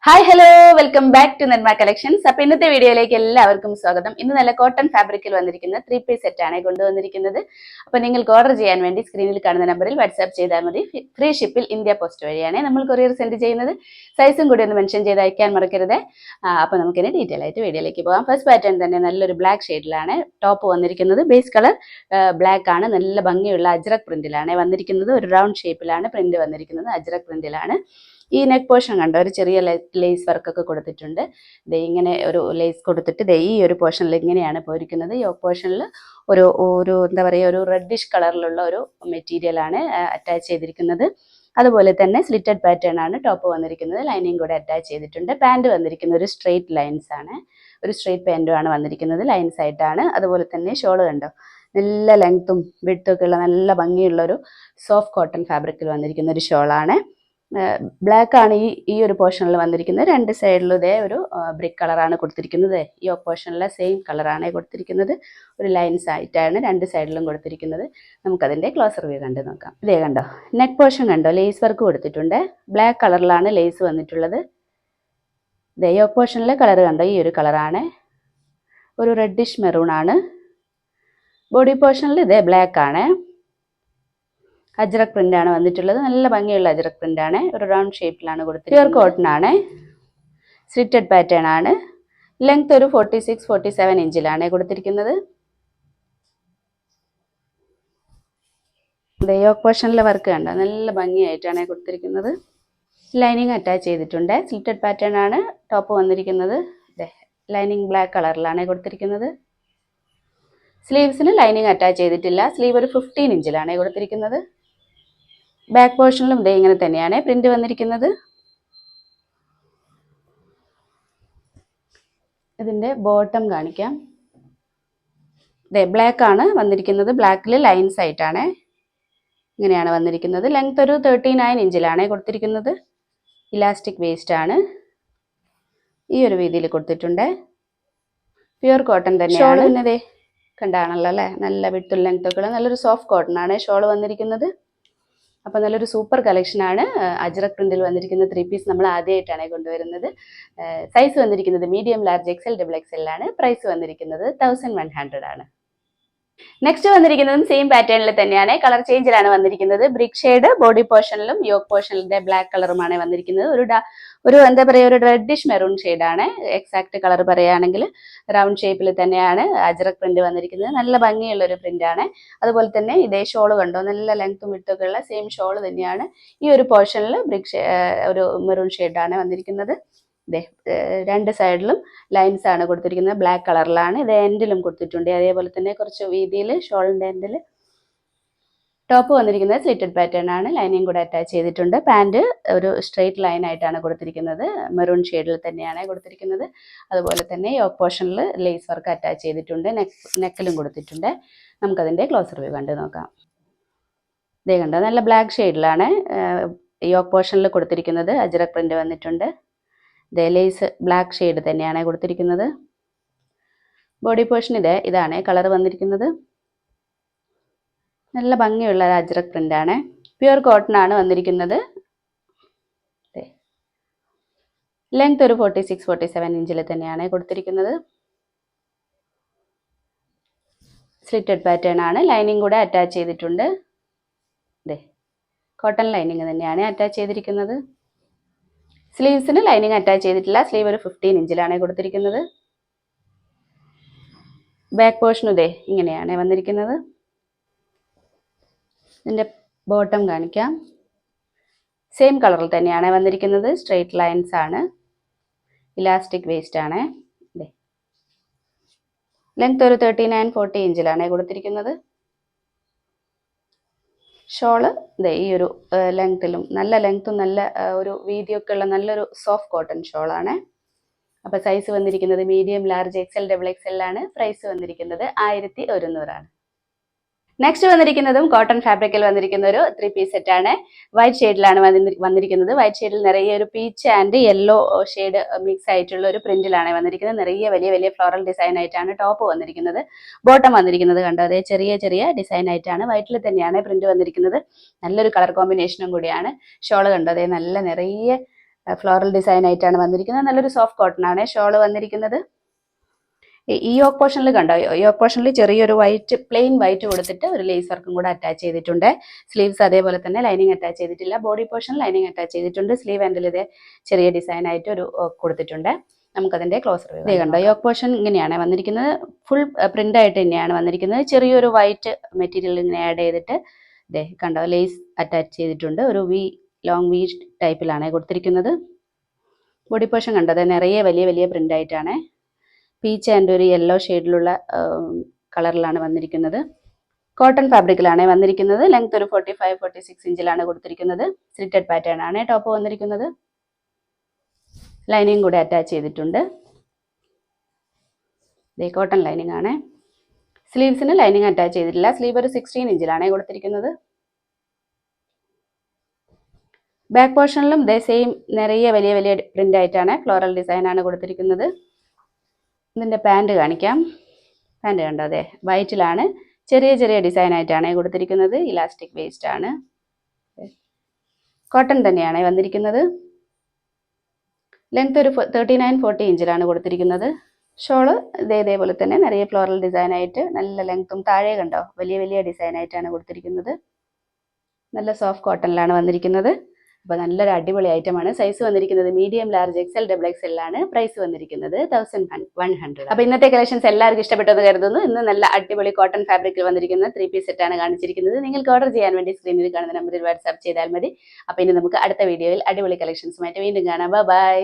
Hi hello welcome back to Nirma collections. അപ്പൊ ഇന്നത്തെ വീഡിയോയിലേക്ക് എല്ലാവർക്കും സ്വാഗതം. ഇന്ന് നല്ല കോട്ടൺ ഫാബ്രിക്കിൽ വന്നിരിക്കുന്ന 3 പീസ് സെറ്റ് ആണ് കൊണ്ടുവന്നിരിക്കുന്നത്. അപ്പൊ നിങ്ങൾക്ക് ഓർഡർ ചെയ്യാൻ വേണ്ടി സ്ക്രീനിൽ കാണുന്ന നമ്പറിൽ വാട്സ്ആപ്പ് ചെയ്താൽ മതി. ഫ്രീ ഷിപ്പിൽ ഇന്ത്യ പോസ്റ്റ് വഴിയാണ് നമ്മൾ കൊറിയർ സെൻഡ് ചെയ്യുന്നത്. സൈസും കൂടി ഒന്ന് മെൻഷൻ ചെയ്ത് അയക്കാൻ മറക്കരുത്. അപ്പൊ നമുക്കിനി ഡീറ്റെയിൽ ആയിട്ട് വീഡിയോയിലേക്ക് പോകാം. ഫസ്റ്റ് പാറ്റേൺ തന്നെ നല്ലൊരു ബ്ലാക്ക് ഷെയ്ഡിലാണ് ടോപ്പ് വന്നിരിക്കുന്നത്. ബേസ് കളർ ബ്ലാക്ക് ആണ്. നല്ല ഭംഗിയുള്ള അജ്രക് പ്രിന്റിലാണ് വന്നിരിക്കുന്നത്. ഒരു റൗണ്ട് ഷേപ്പിലാണ് പ്രിന്റ് വന്നിരിക്കുന്നത്. അജ്രക് പ്രിന്റിലാണ്. ഈ നെക്ക് പോർഷൻ കണ്ടോ, ഒരു ചെറിയ ലേസ് വർക്കൊക്കെ കൊടുത്തിട്ടുണ്ട്. ദേ ഇങ്ങനെ ഒരു ലേസ് കൊടുത്തിട്ട് ദേ ഈ ഒരു പോർഷനിൽ ഇങ്ങനെയാണ് പോയിരിക്കുന്നത്. ഈ പോർഷനിൽ ഒരു ഒരു എന്താ പറയുക, ഒരു റെഡിഷ് കളറിലുള്ള ഒരു മെറ്റീരിയലാണ് അറ്റാച്ച് ചെയ്തിരിക്കുന്നത്. അതുപോലെ തന്നെ സ്ലിറ്റഡ് പാറ്റേൺ ആണ് ടോപ്പ് വന്നിരിക്കുന്നത്. ലൈനിങ് കൂടെ അറ്റാച്ച് ചെയ്തിട്ടുണ്ട്. പാൻറ് വന്നിരിക്കുന്നത് ഒരു സ്ട്രെയിറ്റ് ലൈൻസ് ആണ്. ഒരു സ്ട്രെയിറ്റ് പാൻറ്റും ആണ് വന്നിരിക്കുന്നത്. ലൈൻസ് ആയിട്ടാണ്. അതുപോലെ തന്നെ ഷോള് കണ്ടോ, നല്ല ലെങ്ത്തും വിഡ്ത്തും ഒക്കെ ഉള്ള നല്ല ഭംഗിയുള്ള ഒരു സോഫ്റ്റ് കോട്ടൺ ഫാബ്രിക്കിൽ വന്നിരിക്കുന്ന ഒരു ഷോളാണ്. ബ്ലാക്ക് ആണ് ഈ ഒരു പോർഷനിൽ വന്നിരിക്കുന്നത്. രണ്ട് സൈഡിലും ഇതേ ഒരു ബ്രിക്ക് കളറാണ് കൊടുത്തിരിക്കുന്നത്. ഈ പോർഷനിലെ സെയിം കളറാണ് കൊടുത്തിരിക്കുന്നത്. ഒരു ലൈൻസ് ആയിട്ടാണ് രണ്ട് സൈഡിലും കൊടുത്തിരിക്കുന്നത്. നമുക്കതിൻ്റെ ക്ലോസർ വ്യൂ കണ്ട് നോക്കാം. ഇതേ കണ്ടോ, നെക്ക് പോർഷൻ കണ്ടോ, ലേസ് വർക്ക് കൊടുത്തിട്ടുണ്ട്. ബ്ലാക്ക് കളറിലാണ് ലേസ് വന്നിട്ടുള്ളത്. ഇതേ ഈ പോർഷനിലെ കളർ കണ്ടോ, ഈ ഒരു കളറാണ്. ഒരു റെഡിഷ് മെറൂൺ ആണ്. ബോഡി പോർഷനിൽ ഇതേ ബ്ലാക്ക് ആണ്. അജ്രക് പ്രിന്റ് ആണ് വന്നിട്ടുള്ളത്. നല്ല ഭംഗിയുള്ള അജ്രക് പ്രിന്റ് ആണ്. ഒരു റൗണ്ട് ഷേപ്പിലാണ് കൊടുത്തിരിക്കുന്നത്. പ്യുർ കോട്ടൺ ആണ്. സ്ലിറ്റഡ് പാറ്റേൺ ആണ്. ലെങ്ത് ഒരു 46-47 ഇഞ്ചിലാണ് കൊടുത്തിരിക്കുന്നത്. യോക്ക് പോർഷനിലെ വർക്ക് കണ്ടോ, നല്ല ഭംഗിയായിട്ടാണ് കൊടുത്തിരിക്കുന്നത്. ലൈനിങ് അറ്റാച്ച് ചെയ്തിട്ടുണ്ട്. സ്ലിറ്റഡ് പാറ്റേൺ ആണ് ടോപ്പ് വന്നിരിക്കുന്നത്. ലൈനിങ് ബ്ലാക്ക് കളറിലാണ് കൊടുത്തിരിക്കുന്നത്. സ്ലീവ്സിന് ലൈനിങ് അറ്റാച്ച് ചെയ്തിട്ടില്ല. സ്ലീവ് ഒരു 15 ഇഞ്ചിലാണ് കൊടുത്തിരിക്കുന്നത്. ബാക്ക് പോർഷനിലും ഇതേ ഇങ്ങനെ തന്നെയാണ് പ്രിന്റ് വന്നിരിക്കുന്നത്. ഇതിന്റെ ബോട്ടം കാണിക്കാം. ഇതേ ബ്ലാക്ക് ആണ് വന്നിരിക്കുന്നത്. ബ്ലാക്കിൽ ലൈൻസ് ആയിട്ടാണ് ഇങ്ങനെയാണ് വന്നിരിക്കുന്നത്. ലെങ്ത് ഒരു 39 ഇഞ്ചിലാണ് കൊടുത്തിരിക്കുന്നത്. ഇലാസ്റ്റിക് വേസ്റ്റ് ആണ്. ഈ ഒരു രീതിയിൽ കൊടുത്തിട്ടുണ്ട്. പ്യുർ കോട്ടൺ തന്നെയാണ്. പിന്നെ കണ്ടാണല്ലോ അല്ലേ, നല്ല വിട്ടും ലെങ്ത് ഒക്കെ നല്ലൊരു സോഫ്റ്റ് കോട്ടൺ ആണ് ഷോൾ വന്നിരിക്കുന്നത്. അപ്പോൾ നല്ലൊരു സൂപ്പർ കളക്ഷനാണ്. അജ്രക് പ്രിന്റിൽ വന്നിരിക്കുന്ന 3 പീസ് നമ്മൾ ആദ്യമായിട്ടാണ് കൊണ്ടുവരുന്നത്. സൈസ് വന്നിരിക്കുന്നത് മീഡിയം, ലാർജ്, XL, XXL ആണ്. പ്രൈസ് വന്നിരിക്കുന്നത് 1100 ആണ്. നെക്സ്റ്റ് വന്നിരിക്കുന്നതും സെയിം പാറ്റേണിൽ തന്നെയാണ്. കളർ ചേഞ്ചിലാണ് വന്നിരിക്കുന്നത്. ബ്രിക്ക് ഷെയ്ഡ് ബോഡി പോർഷനിലും യോക്ക് പോർഷനിലെ ബ്ലാക്ക് കളറുമാണ് വന്നിരിക്കുന്നത്. ഒരു എന്താ പറയുക, ഒരു റെഡിഷ് മെറൂൺ ഷെയ്ഡാണ്. എക്സാക്ട് കളർ പറയുകയാണെങ്കിൽ റൗണ്ട് ഷേപ്പിൽ തന്നെയാണ് അജ്രക് പ്രിന്റ് വന്നിരിക്കുന്നത്. നല്ല ഭംഗിയുള്ള ഒരു പ്രിന്റ് ആണ്. അതുപോലെ തന്നെ ഇതേ ഷോള് കണ്ടോ, നല്ല ലെങ്ത്തും വിട്ടുമൊക്കെ ഉള്ള സെയിം ഷോള് തന്നെയാണ്. ഈ ഒരു പോർഷനിൽ ഒരു മെറൂൺ ഷെയ്ഡാണ് വന്നിരിക്കുന്നത്. രണ്ട് സൈഡിലും ലൈൻസ് ആണ് കൊടുത്തിരിക്കുന്നത്. ബ്ലാക്ക് കളറിലാണ്. ഇത് എൻഡിലും കൊടുത്തിട്ടുണ്ട്. അതേപോലെ തന്നെ കുറച്ച് വീതിയിൽ ഷോളിന്റെ എൻഡിൽ. ടോപ്പ് വന്നിരിക്കുന്നത് സ്ലിറ്റഡ് പാറ്റേൺ ആണ്. ലൈനിങ് കൂടെ അറ്റാച്ച് ചെയ്തിട്ടുണ്ട്. പാൻറ് ഒരു സ്ട്രെയിറ്റ് ലൈൻ ആയിട്ടാണ് കൊടുത്തിരിക്കുന്നത്. മെറൂൺ ഷെയ്ഡിൽ തന്നെയാണ് കൊടുത്തിരിക്കുന്നത്. അതുപോലെ തന്നെ യോക്ക് പോർഷനിൽ ലേസ് വർക്ക് അറ്റാച്ച് ചെയ്തിട്ടുണ്ട്. നെക്കിലും കൊടുത്തിട്ടുണ്ട്. നമുക്കതിൻ്റെ ക്ലോസർ വ്യൂ കണ്ട് നോക്കാം. ഇതേ കണ്ടോ, നല്ല ബ്ലാക്ക് ഷെയ്ഡിലാണ് യോക്ക് പോർഷനിൽ കൊടുത്തിരിക്കുന്നത്. അജ്രക് പ്രിന്റ് വന്നിട്ടുണ്ട്. ലേസ് ബ്ലാക്ക് ഷെയ്ഡ് തന്നെയാണ് കൊടുത്തിരിക്കുന്നത്. ബോഡി പോർഷൻ ഇതാണ് കളർ വന്നിരിക്കുന്നത്. നല്ല ഭംഗിയുള്ള അജ്രക് പ്രിന്റ് ആണ്. പ്യുർ കോട്ടൺ ആണ് വന്നിരിക്കുന്നത്. ലെങ്ത് ഒരു 46-47 ഇഞ്ചിൽ തന്നെയാണ് കൊടുത്തിരിക്കുന്നത്. സ്ലിറ്റഡ് പാറ്റേൺ ആണ്. ലൈനിങ് കൂടെ അറ്റാച്ച് ചെയ്തിട്ടുണ്ട്. കോട്ടൺ ലൈനിങ് തന്നെയാണ് അറ്റാച്ച് ചെയ്തിരിക്കുന്നത്. സ്ലീവ്സിന് ലൈനിങ് അറ്റാച്ച് ചെയ്തിട്ടില്ല. സ്ലീവ് ഒരു 15 ഇഞ്ചിലാണ് കൊടുത്തിരിക്കുന്നത്. ബാക്ക് പോർഷനും ഇങ്ങനെയാണ് വന്നിരിക്കുന്നത്. ഇതിൻ്റെ ബോട്ടം കാണിക്കാം. സെയിം കളറിൽ തന്നെയാണ് വന്നിരിക്കുന്നത്. സ്ട്രെയിറ്റ് ലൈൻസ് ആണ്. ഇലാസ്റ്റിക് വേസ്റ്റ് ആണ്. ലെങ്ത് ഒരു 39-40 ഇഞ്ചിലാണ് കൊടുത്തിരിക്കുന്നത്. ഷോള് ഈ ഒരു ലെങ്ത്തിലും നല്ല ലെങ്ത്തും നല്ല ഒരു വീതിയൊക്കെ ഉള്ള നല്ലൊരു സോഫ്റ്റ് കോട്ടൺ ഷോളാണ്. അപ്പോൾ സൈസ് വന്നിരിക്കുന്നത് മീഡിയം, ലാർജ്, XL, XXL ആണ്. പ്രൈസ് വന്നിരിക്കുന്നത് 1100 ആണ്. നെക്സ്റ്റ് വന്നിരിക്കുന്നതും കോട്ടൺ ഫാബ്രിക്കിൽ വന്നിരിക്കുന്ന ഒരു 3 പീസ് സെറ്റ് ആണ്. വൈറ്റ് ഷെയ്ഡിലാണ് വന്നിരിക്കുന്നത്. വൈറ്റ് ഷെയ്ഡിൽ നിറയെ ഒരു peach and yellow shade mix ആയിട്ടുള്ള ഒരു പ്രിന്റിലാണ് വന്നിരിക്കുന്നത്. നിറയെ വലിയ വലിയ ഫ്ലോറൽ ഡിസൈൻ ആയിട്ടാണ് ടോപ്പ് വന്നിരിക്കുന്നത്. ബോട്ടം വന്നിരിക്കുന്നത് കണ്ടോ, അതേ ചെറിയ ചെറിയ ഡിസൈൻ ആയിട്ടാണ്. വൈറ്റിൽ തന്നെയാണ് പ്രിന്റ് വന്നിരിക്കുന്നത്. നല്ലൊരു കളർ കോമ്പിനേഷനും കൂടിയാണ്. ഷോള് കണ്ടോ, അതേ നല്ല നിറയെ ഫ്ലോറൽ ഡിസൈൻ ആയിട്ടാണ് വന്നിരിക്കുന്നത്. നല്ലൊരു സോഫ്റ്റ് കോട്ടൺ ആണ് ഷോൾ വന്നിരിക്കുന്നത്. ഈ യോക്ക് പോർഷനിൽ കണ്ടോ, യോക്ക് പോർഷനിൽ ചെറിയൊരു വൈറ്റ് പ്ലെയിൻ വൈറ്റ് കൊടുത്തിട്ട് ഒരു ലേസ് വർക്കും കൂടെ അറ്റാച്ച് ചെയ്തിട്ടുണ്ട്. സ്ലീവ്സ് അതേപോലെ തന്നെ ലൈനിങ് അറ്റാച്ച് ചെയ്തിട്ടില്ല. ബോഡി പോർഷൻ ലൈനിങ് അറ്റാച്ച് ചെയ്തിട്ടുണ്ട്. സ്ലീവ് എൻഡിൽ ഇതേ ചെറിയ ഡിസൈൻ ആയിട്ട് ഒരു കൊടുത്തിട്ടുണ്ട്. നമുക്കതിന്റെ ക്ലോസർ വ്യൂ കണ്ടോ. യോക്ക് പോർഷൻ ഇങ്ങനെയാണ് വന്നിരിക്കുന്നത്. ഫുൾ പ്രിന്റ് ആയിട്ട് തന്നെയാണ് വന്നിരിക്കുന്നത്. ചെറിയൊരു വൈറ്റ് മെറ്റീരിയൽ ഇങ്ങനെ ആഡ് ചെയ്തിട്ട് ഇതേ കണ്ടോ ലേസ് അറ്റാച്ച് ചെയ്തിട്ടുണ്ട്. ഒരു ലോങ് വി ടൈപ്പിലാണ് കൊടുത്തിരിക്കുന്നത്. ബോഡി പോർഷൻ കണ്ടത് നിറയെ വലിയ വലിയ പ്രിന്റ് ആയിട്ടാണ്. പീച്ച് ആൻഡ് ഒരു യെല്ലോ ഷെയ്ഡിലുള്ള കളറിലാണ് വന്നിരിക്കുന്നത്. കോട്ടൺ ഫാബ്രിക്കിലാണ് വന്നിരിക്കുന്നത്. ലെങ്ത് ഒരു 45-46 ഇഞ്ചിലാണ് കൊടുത്തിരിക്കുന്നത്. സ്ലിറ്റഡ് പാറ്റേൺ ആണ് ടോപ്പ് വന്നിരിക്കുന്നത്. ലൈനിങ് കൂടെ അറ്റാച്ച് ചെയ്തിട്ടുണ്ട്. കോട്ടൺ ലൈനിങ് ആണ്. സ്ലീവ്സിന് ലൈനിങ് അറ്റാച്ച് ചെയ്തിട്ടില്ല. സ്ലീവ് ഒരു 16 ഇഞ്ചിലാണ് കൊടുത്തിരിക്കുന്നത്. ബാക്ക് പോർഷനിലും സെയിം നിറയെ വലിയ വലിയ പ്രിന്റ് ആയിട്ടാണ് ഫ്ലോറൽ ഡിസൈൻ ആണ് കൊടുത്തിരിക്കുന്നത്. ഇതിൻ്റെ പാൻറ് കാണിക്കാം. പാൻറ് കണ്ടോ, അതെ വൈറ്റിലാണ് ചെറിയ ചെറിയ ഡിസൈൻ ആയിട്ടാണ് കൊടുത്തിരിക്കുന്നത്. ഇലാസ്റ്റിക് വേസ്റ്റ് ആണ്. കോട്ടൺ തന്നെയാണ് വന്നിരിക്കുന്നത്. ലെങ്ത് ഒരു 39-40 ഇഞ്ചിലാണ് കൊടുത്തിരിക്കുന്നത്. ഷോള് ഇതേപോലെ തന്നെ നിറയെ ഫ്ലോറൽ ഡിസൈൻ ആയിട്ട് നല്ല ലെങ്ത്തും താഴെ കണ്ടോ വലിയ വലിയ ഡിസൈൻ ആയിട്ടാണ് കൊടുത്തിരിക്കുന്നത്. നല്ല സോഫ്റ്റ് കോട്ടണിലാണ് വന്നിരിക്കുന്നത്. അപ്പോൾ നല്ലൊരു അടിപൊളി ഐറ്റമാണ്. സൈസ് വന്നിരിക്കുന്നത് മീഡിയം, ലാർജ്, എക്സൽ, XXL ആണ്. പ്രൈസ് വന്നിരിക്കുന്നത് 1100. അപ്പോൾ ഇന്നത്തെ കളക്ഷൻസ് എല്ലാവർക്കും ഇഷ്ടപ്പെട്ടെന്ന് കരുതുന്നു. ഇന്ന് നല്ല അടിപൊളി കോട്ടൺ ഫാബ്രിക്കിൽ വന്നിരിക്കുന്ന 3 പീസ് സെറ്റാണ് കാണിച്ചിരിക്കുന്നത്. നിങ്ങൾക്ക് ഓർഡർ ചെയ്യാൻ വേണ്ടി സ്ക്രീനിൽ കാണുന്ന നമ്പറിൽ വാട്സാപ്പ് ചെയ്താൽ മതി. അപ്പോൾ ഇനി നമുക്ക് അടുത്ത വീഡിയോയിൽ അടിപൊളി കളക്ഷൻസുമായിട്ട് വീണ്ടും കാണാം. ബൈ.